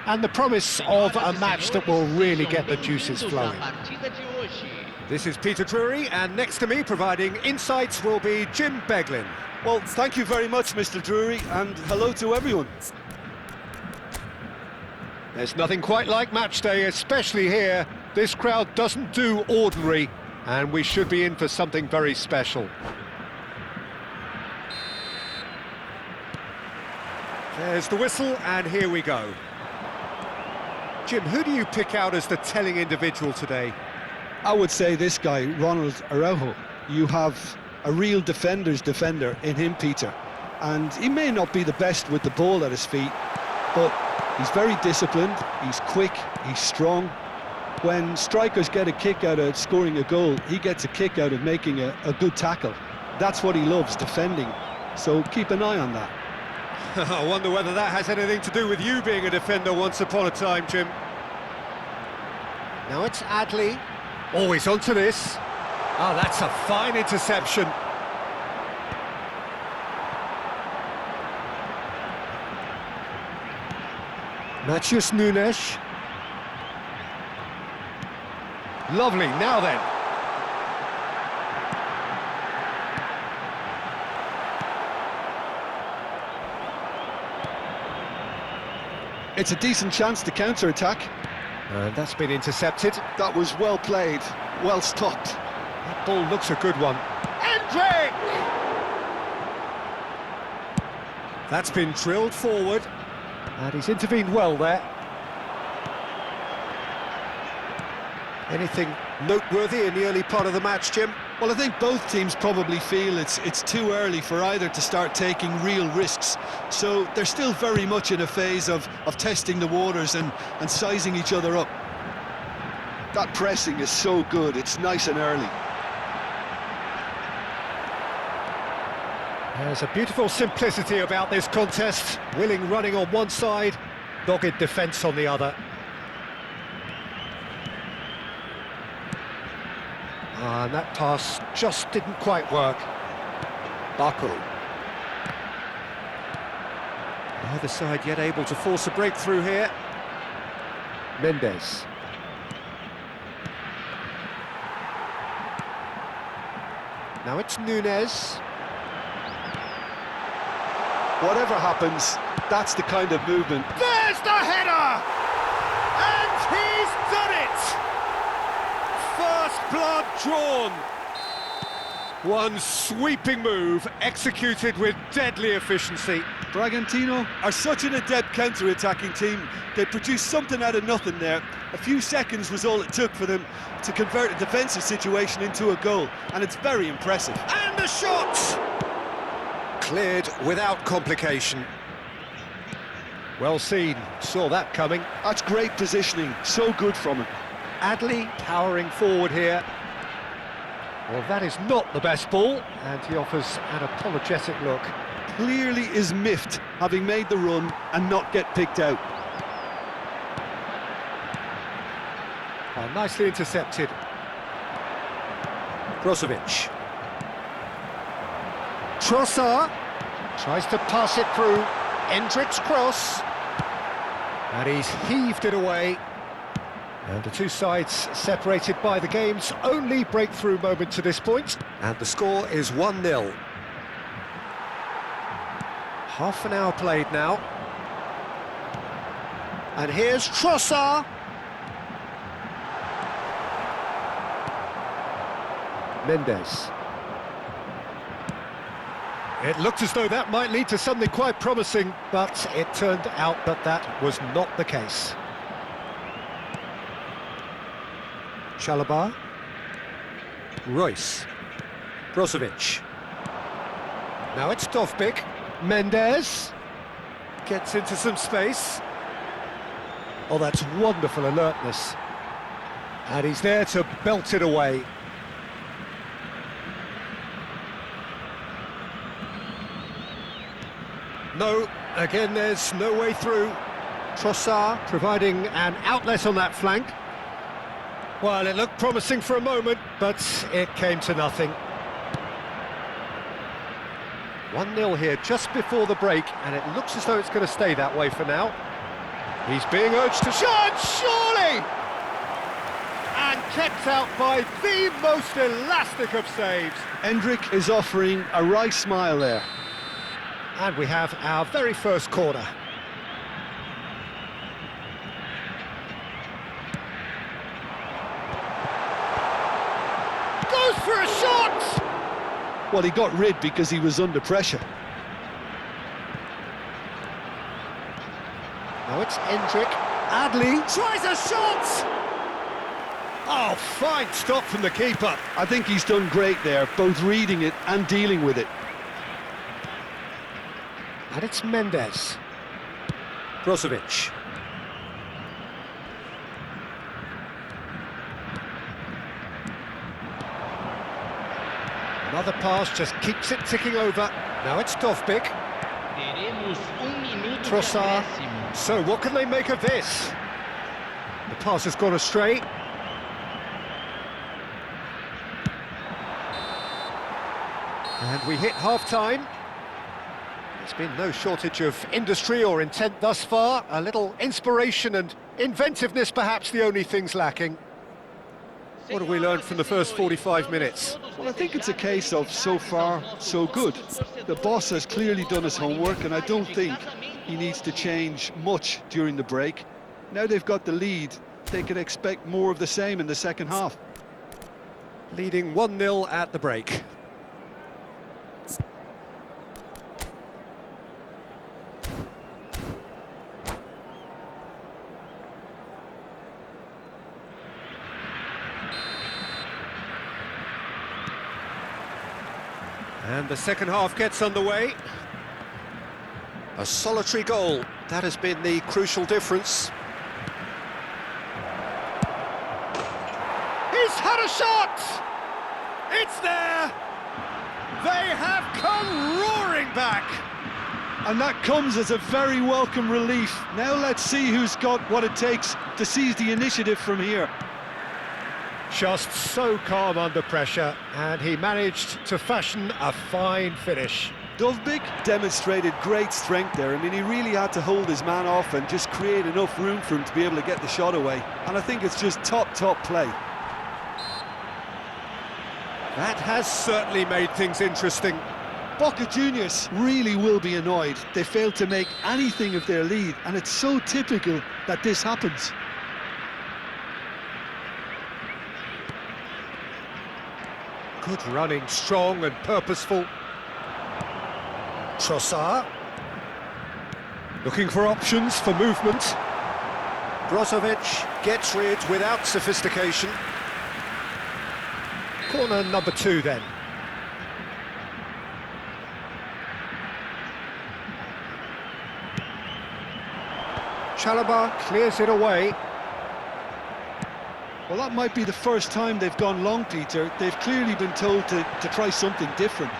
and the promise of a match that will really get the juices flowing. This is Peter Drury, and next to me providing insights will be Jim Beglin. Well, thank you very much, Mr. Drury, and hello to everyone. There's nothing quite like match day, especially here. This crowd doesn't do ordinary, and we should be in for something very special. There's the whistle, and here we go. Jim, who do you pick out as the telling individual today? I would say this guy, Ronald Araujo. You have a real defender's defender in him, Peter. And he may not be the best with the ball at his feet, but he's very disciplined, he's quick, he's strong. When strikers get a kick out of scoring a goal, he gets a kick out of making a good tackle. That's what he loves, defending. So keep an eye on that. I wonder whether that has anything to do with you being a defender once upon a time, Jim. Now it's Adley. Always onto this. Oh, that's a fine interception. Matheus Nunes. Lovely, now then. It's a decent chance to counter-attack. And that's been intercepted. That was well played, well stopped. That ball looks a good one. Hendrick! That's been drilled forward. And he's intervened well there. Anything noteworthy in the early part of the match, Jim? Well, I think both teams probably feel it's too early for either to start taking real risks. So they're still very much in a phase of testing the waters and sizing each other up. That pressing is so good, it's nice and early. There's a beautiful simplicity about this contest. Willing running on one side, dogged defence on the other. And that pass just didn't quite work. Baku. Neither side yet able to force a breakthrough here. Mendes. Now it's Nunes. Whatever happens, that's the kind of movement. There's the header! And he's done it! First blood drawn. One sweeping move executed with deadly efficiency. Bragantino are such an adept counter-attacking team. They produced something out of nothing there. A few seconds was all it took for them to convert a defensive situation into a goal, and it's very impressive. And the shot! Cleared without complication. Well seen, saw that coming. That's great positioning, so good from him. Adley powering forward here. Well, that is not the best ball, and he offers an apologetic look. Clearly is miffed, having made the run and not get picked out. Nicely intercepted. Brozovic. Trossard tries to pass it through. Hendrick's cross. And he's heaved it away. And the two sides separated by the game's only breakthrough moment to this point. And the score is 1-0. Half an hour played now. And here's Trossard. Mendes. It looked as though that might lead to something quite promising, but it turned out that that was not the case. Chalobah. Royce. Brozovic. Now it's Dovbyk. Mendes gets into some space. Oh, that's wonderful alertness. And he's there to belt it away. No, again there's no way through. Trossard providing an outlet on that flank. Well, it looked promising for a moment, but it came to nothing. 1-0 here just before the break, and it looks as though it's going to stay that way for now. He's being urged to shot, surely! And kept out by the most elastic of saves. Hendrick is offering a right smile there. And we have our very first corner. Goes for a shot! Well, he got rid because he was under pressure. Now it's Hendrick. Adley tries a shot! Oh, fine stop from the keeper. I think he's done great there, both reading it and dealing with it. And it's Mendes. Brozovic. Another pass just keeps it ticking over. Now it's Dovbik. Trossard. So what can they make of this? The pass has gone astray. And we hit half-time. There's been no shortage of industry or intent thus far. A little inspiration and inventiveness, perhaps the only things lacking. What have we learned from the first 45 minutes? Well, I think it's a case of so far, so good. The boss has clearly done his homework, and I don't think he needs to change much during the break. Now they've got the lead, they can expect more of the same in the second half. Leading 1-0 at the break. And the second half gets underway. A solitary goal, that has been the crucial difference. He's had a shot! It's there! They have come roaring back! And that comes as a very welcome relief. Now let's see who's got what it takes to seize the initiative from here. Just so calm under pressure, and he managed to fashion a fine finish. Dovbik demonstrated great strength there. I mean, he really had to hold his man off and just create enough room for him to be able to get the shot away. And I think it's just top play. That has certainly made things interesting. Boca Juniors really will be annoyed. They failed to make anything of their lead, and it's so typical that this happens. Good running, strong and purposeful. Trossard. Looking for options for movement. Brozovic gets rid without sophistication. Corner number 2 then. Chalobah clears it away. Well, that might be the first time they've gone long, Peter. They've clearly been told to try something different.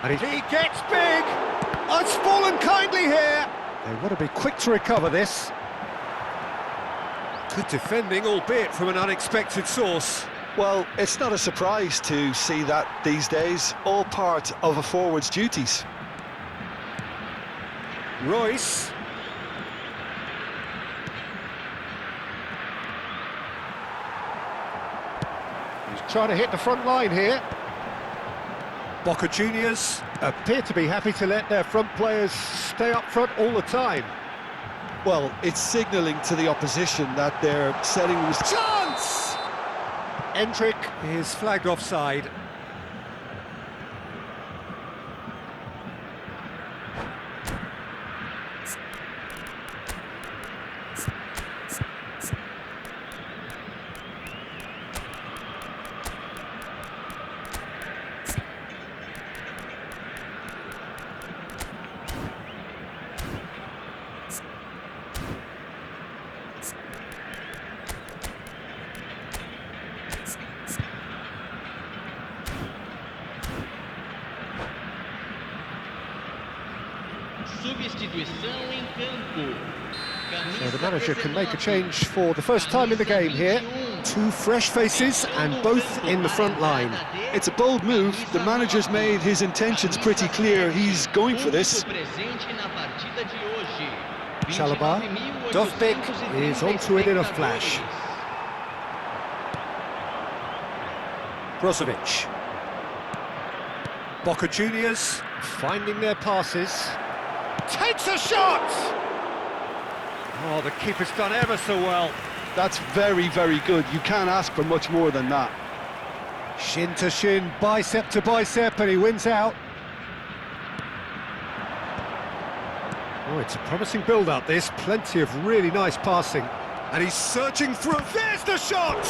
And he gets big! It's fallen kindly here! They want to be quick to recover this. Good defending, albeit from an unexpected source. Well, it's not a surprise to see that these days, all part of a forward's duties. Royce. He's trying to hit the front line here. Boca Juniors Appear to be happy to let their front players stay up front all the time. Well, it's signalling to the opposition that their setting was... chance! Hendrick is flagged offside. Substituição em campo. So the manager can make a change for the first time in the game here. Two fresh faces and both in the front line. It's a bold move. The manager's made his intentions pretty clear. He's going for this. Chalobah. Dovbik is onto it in a flash. Brozovic. Boca Juniors finding their passes. Takes a shot! Oh, the keeper's done ever so well. That's very, very good. You can't ask for much more than that. Shin to shin, bicep to bicep, and he wins out. Oh, it's a promising build-up, this. Plenty of really nice passing. And he's searching through. There's the shot!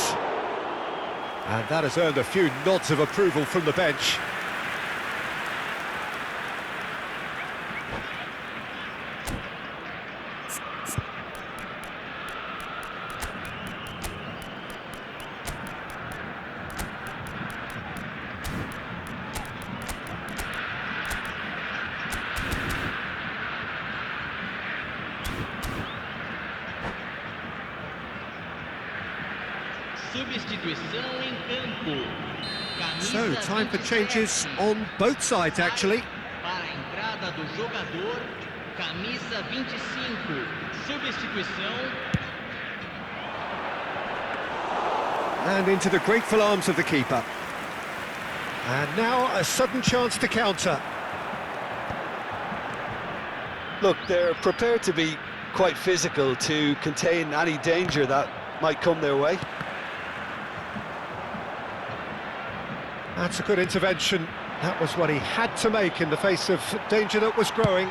And that has earned a few nods of approval from the bench. So, time for changes on both sides, actually. Para a entrada do jogador, camisa 25, substituição. And into the grateful arms of the keeper. And now a sudden chance to counter. Look, they're prepared to be quite physical to contain any danger that might come their way. That's a good intervention. That was what he had to make in the face of danger that was growing.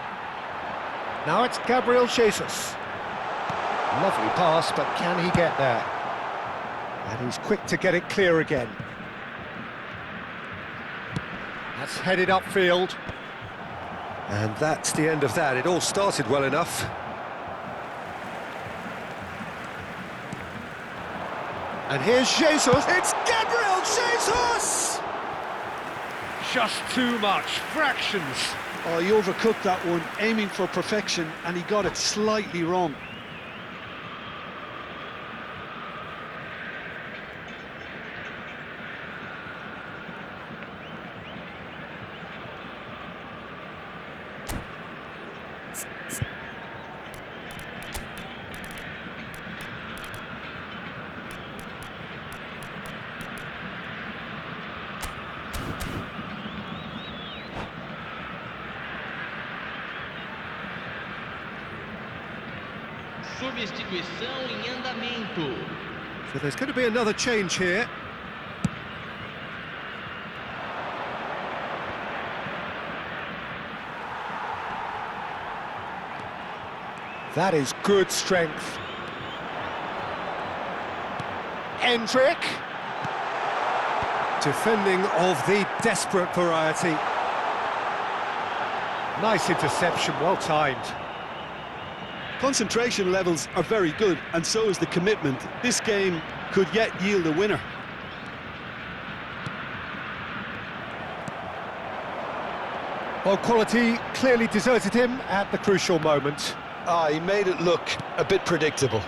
Now it's Gabriel Jesus. Lovely pass, but can he get there? And he's quick to get it clear again. That's headed upfield. And that's the end of that. It all started well enough. And here's Jesus. It's Gabriel Jesus! Just too much. Fractions. Oh, he overcooked that one, aiming for perfection, and he got it slightly wrong. Substituição em andamento. So there's going to be another change here. That is good strength. Endrick. Defending of the desperate variety. Nice interception, well timed. Concentration levels are very good, and so is the commitment. This game could yet yield a winner. Well, quality clearly deserted him at the crucial moment. He made it look a bit predictable.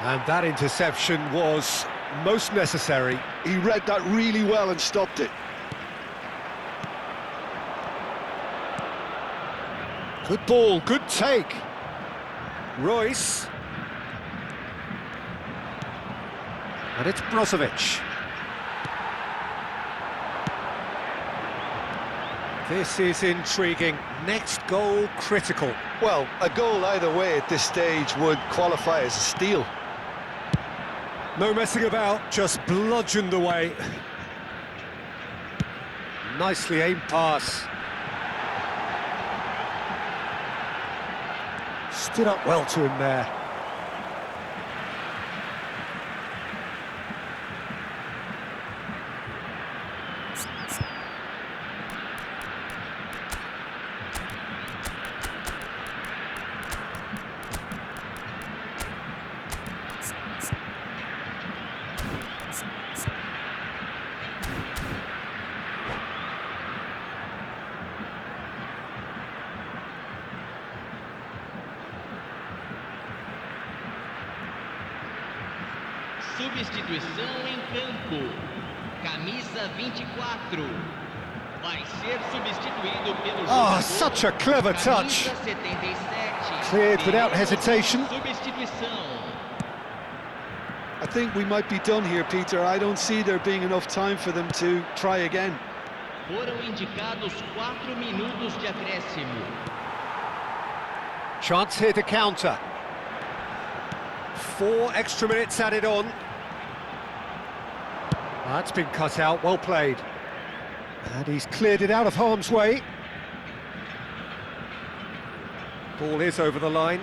And that interception was most necessary. He read that really well and stopped it. Good ball, good take. Royce. And it's Brozovic. This is intriguing. Next goal critical. Well, a goal either way at this stage would qualify as a steal. No messing about, just bludgeoned away. Nicely aimed pass. Stood up well to him there. Substituição em campo. Camisa 24. Vai ser substituído pelo jogador. Such a clever touch. Camisa 77. Cleared without hesitation. Substituição. I think we might be done here, Peter. I don't see there being enough time for them to try again. Foram indicados 4 minutos de acréscimo. Chance here to counter. 4 extra minutes added on. That's been cut out, well played. And he's cleared it out of harm's way. Ball is over the line.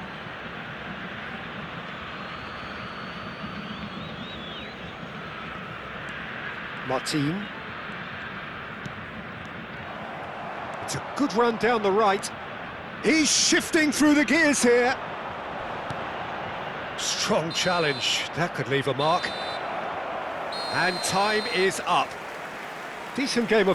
Martin. It's a good run down the right. He's shifting through the gears here. Strong challenge, that could leave a mark. And time is up. Decent game of